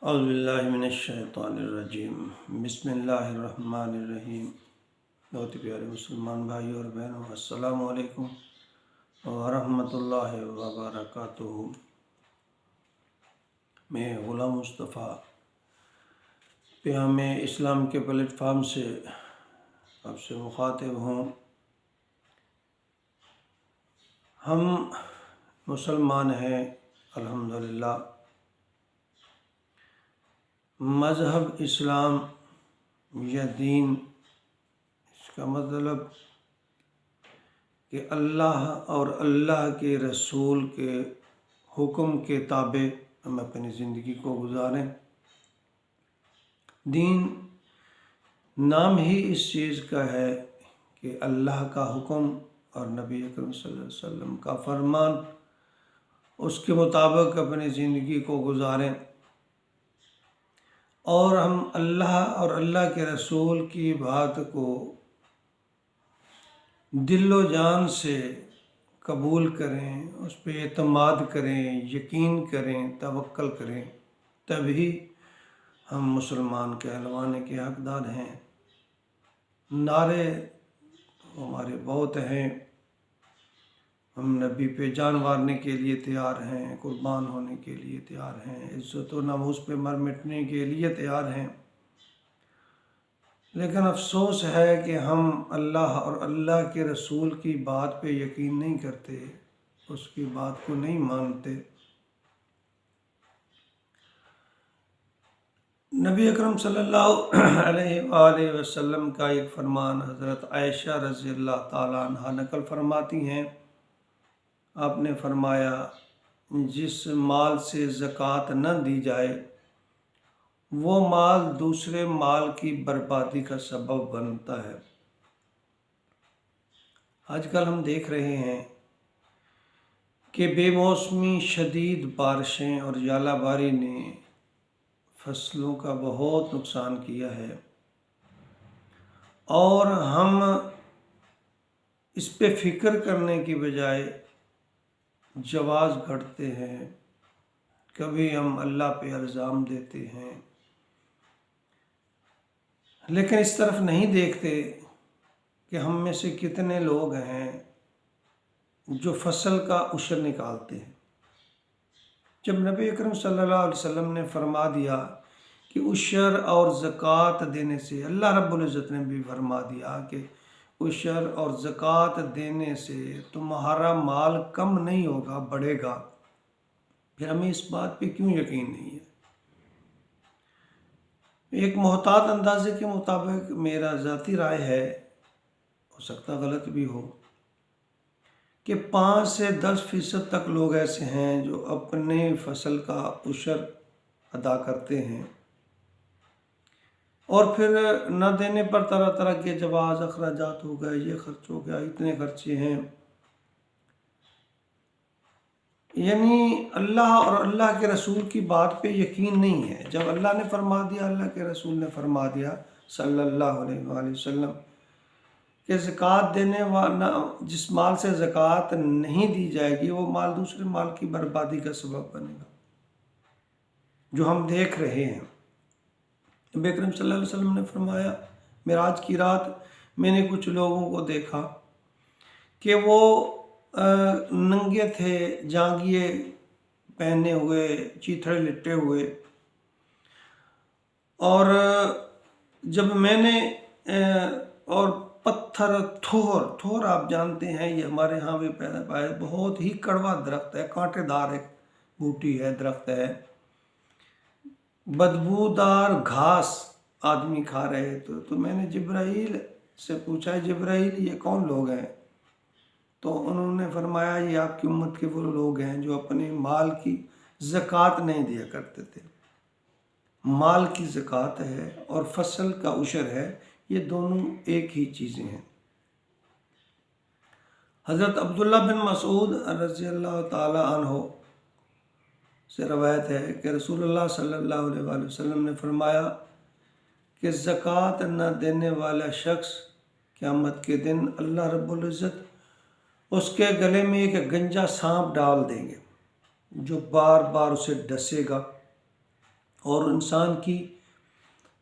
اعوذ باللہ من الشیطان الرجیم بسم اللہ الرحمن الرحیم۔ بہت پیارے مسلمان بھائی اور بہنوں، السلام علیکم ورحمۃ اللہ وبرکاتہ۔ میں غلام مصطفیٰ پیام اسلام کے پلیٹ فارم سے آپ سے مخاطب ہوں۔ ہم مسلمان ہیں الحمدللہ۔ مذہب اسلام یا دین، اس کا مطلب کہ اللہ اور اللہ کے رسول کے حکم کے تابع ہم اپنی زندگی کو گزاریں۔ دین نام ہی اس چیز کا ہے کہ اللہ کا حکم اور نبی اکرم صلی اللہ علیہ وسلم کا فرمان، اس کے مطابق اپنی زندگی کو گزاریں، اور ہم اللہ اور اللہ کے رسول کی بات کو دل و جان سے قبول کریں، اس پہ اعتماد کریں، یقین کریں، توکل کریں، تبھی ہم مسلمان کہلوانے کے حقدار ہیں۔ نعرے ہمارے بہت ہیں، ہم نبی پہ جان مارنے کے لیے تیار ہیں، قربان ہونے کے لیے تیار ہیں، عزت و ناموس پہ مر مٹنے کے لیے تیار ہیں، لیکن افسوس ہے کہ ہم اللہ اور اللہ کے رسول کی بات پہ یقین نہیں کرتے، اس کی بات کو نہیں مانتے۔ نبی اکرم صلی اللہ علیہ وآلہ وسلم کا ایک فرمان حضرت عائشہ رضی اللہ تعالیٰ عنہا نقل فرماتی ہیں۔ آپ نے فرمایا، جس مال سے زکوٰۃ نہ دی جائے وہ مال دوسرے مال کی بربادی کا سبب بنتا ہے۔ آج کل ہم دیکھ رہے ہیں کہ بے موسمی شدید بارشیں اور ژالہ باری نے فصلوں کا بہت نقصان کیا ہے، اور ہم اس پہ فکر کرنے کی بجائے جواز گھڑتے ہیں، کبھی ہم اللہ پہ الزام دیتے ہیں، لیکن اس طرف نہیں دیکھتے کہ ہم میں سے کتنے لوگ ہیں جو فصل کا عشر نکالتے ہیں۔ جب نبی اکرم صلی اللہ علیہ وسلم نے فرما دیا کہ عشر اور زکوٰۃ دینے سے، اللہ رب العزت نے بھی فرما دیا کہ عشر اور زکوٰۃ دینے سے تمہارا مال کم نہیں ہوگا، بڑھے گا، پھر ہمیں اس بات پہ کیوں یقین نہیں ہے؟ ایک محتاط اندازے کے مطابق میرا ذاتی رائے ہے، ہو سکتا غلط بھی ہو، کہ 5 سے 10% تک لوگ ایسے ہیں جو اپنے فصل کا عشر ادا کرتے ہیں، اور پھر نہ دینے پر طرح طرح کے جواز، اخراجات ہو گئے، یہ خرچ ہو گیا، اتنے خرچے ہیں۔ یعنی اللہ اور اللہ کے رسول کی بات پہ یقین نہیں ہے۔ جب اللہ نے فرما دیا، اللہ کے رسول نے فرما دیا صلی اللہ علیہ وآلہ وسلم کہ زکوٰۃ دینے والا، جس مال سے زکوٰۃ نہیں دی جائے گی وہ مال دوسرے مال کی بربادی کا سبب بنے گا، جو ہم دیکھ رہے ہیں۔ نبی اکرم صلی اللہ علیہ وسلم نے فرمایا، معراج کی رات میں نے کچھ لوگوں کو دیکھا کہ وہ ننگے تھے، جانگیے پہنے ہوئے، چیتھڑے لٹے ہوئے، اور جب میں نے اور پتھر تھور آپ جانتے ہیں، یہ ہمارے ہاں بھی پیدا پایا، بہت ہی کڑوا درخت ہے، کانٹے دار ایک بوٹی ہے، درخت ہے، بدبودار گھاس آدمی کھا رہے تو میں نے جبرائیل سے پوچھا، جبرائیل یہ کون لوگ ہیں؟ تو انہوں نے فرمایا، یہ آپ کی امت کے وہ لوگ ہیں جو اپنے مال کی زکوٰۃ نہیں دیا کرتے تھے۔ مال کی زکوٰۃ ہے اور فصل کا عشر ہے، یہ دونوں ایک ہی چیزیں ہیں۔ حضرت عبداللہ بن مسعود رضی اللہ تعالی عنہ سے روایت ہے کہ رسول اللہ صلی اللہ علیہ وآلہ وسلم نے فرمایا کہ زکوٰۃ نہ دینے والا شخص قیامت کے دن اللہ رب العزت اس کے گلے میں ایک گنجا سانپ ڈال دیں گے جو بار بار اسے ڈسے گا اور انسان کی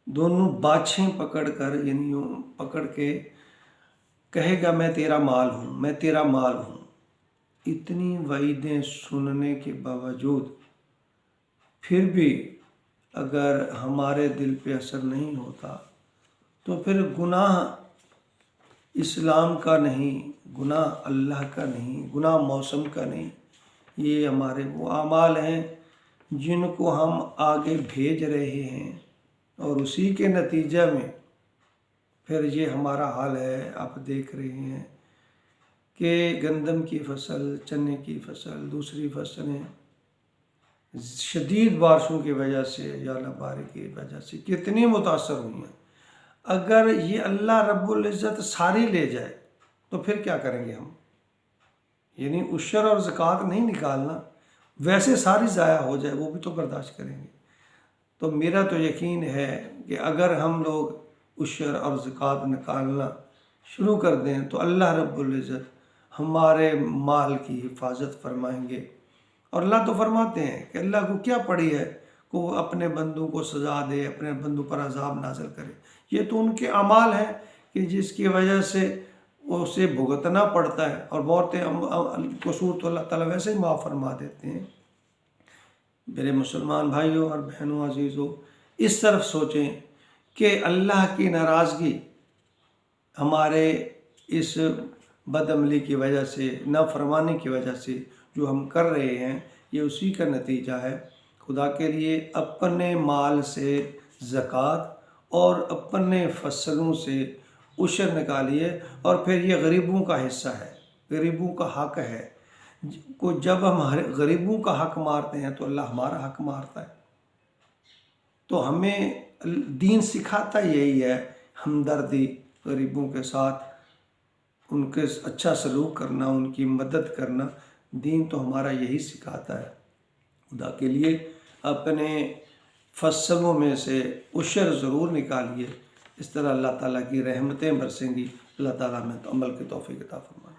دونوں باچھیں پکڑ کر یعنی یوں پکڑ کے کہے گا میں تیرا مال ہوں، میں تیرا مال ہوں۔ اتنی وعیدیں سننے کے باوجود پھر بھی اگر ہمارے دل پہ اثر نہیں ہوتا تو پھر گناہ اسلام کا نہیں، گناہ اللہ کا نہیں، گناہ موسم کا نہیں، یہ ہمارے وہ اعمال ہیں جن کو ہم آگے بھیج رہے ہیں، اور اسی کے نتیجہ میں پھر یہ ہمارا حال ہے۔ آپ دیکھ رہے ہیں کہ گندم کی فصل، چنے کی فصل، دوسری فصلیں شدید بارشوں کی وجہ سے یا باری کی وجہ سے کتنی متاثر ہوئی ہیں۔ اگر یہ اللہ رب العزت ساری لے جائے تو پھر کیا کریں گے ہم؟ یعنی عشر اور زکوٰۃ نہیں نکالنا، ویسے ساری ضائع ہو جائے وہ بھی تو برداشت کریں گے۔ تو میرا تو یقین ہے کہ اگر ہم لوگ عشر اور زکوٰۃ نکالنا شروع کر دیں تو اللہ رب العزت ہمارے مال کی حفاظت فرمائیں گے۔ اور اللہ تو فرماتے ہیں کہ اللہ کو کیا پڑی ہے کہ وہ اپنے بندوں کو سزا دے، اپنے بندوں پر عذاب نازل کرے۔ یہ تو ان کے اعمال ہیں کہ جس کی وجہ سے اسے بھگتنا پڑتا ہے، اور بہت قصور تو اللہ تعالیٰ ویسے ہی معاف فرما دیتے ہیں۔ میرے مسلمان بھائیوں اور بہنوں عزیزوں، اس طرف سوچیں کہ اللہ کی ناراضگی ہمارے اس بدعملی کی وجہ سے، نافرمانی کی وجہ سے جو ہم کر رہے ہیں، یہ اسی کا نتیجہ ہے۔ خدا کے لیے اپنے مال سے زکوٰۃ اور اپنے فصلوں سے عشر نکالیے، اور پھر یہ غریبوں کا حصہ ہے، غریبوں کا حق ہے۔ جب ہم غریبوں کا حق مارتے ہیں تو اللہ ہمارا حق مارتا ہے۔ تو ہمیں دین سکھاتا یہی ہے، ہمدردی، غریبوں کے ساتھ ان کے اچھا سلوک کرنا، ان کی مدد کرنا، دین تو ہمارا یہی سکھاتا ہے۔ خدا کے لیے اپنے فصلوں میں سے عشر ضرور نکالیے، اس طرح اللہ تعالیٰ کی رحمتیں برسیں گی۔ اللہ تعالیٰ میں عمل کی توفیق عطا فرمائے۔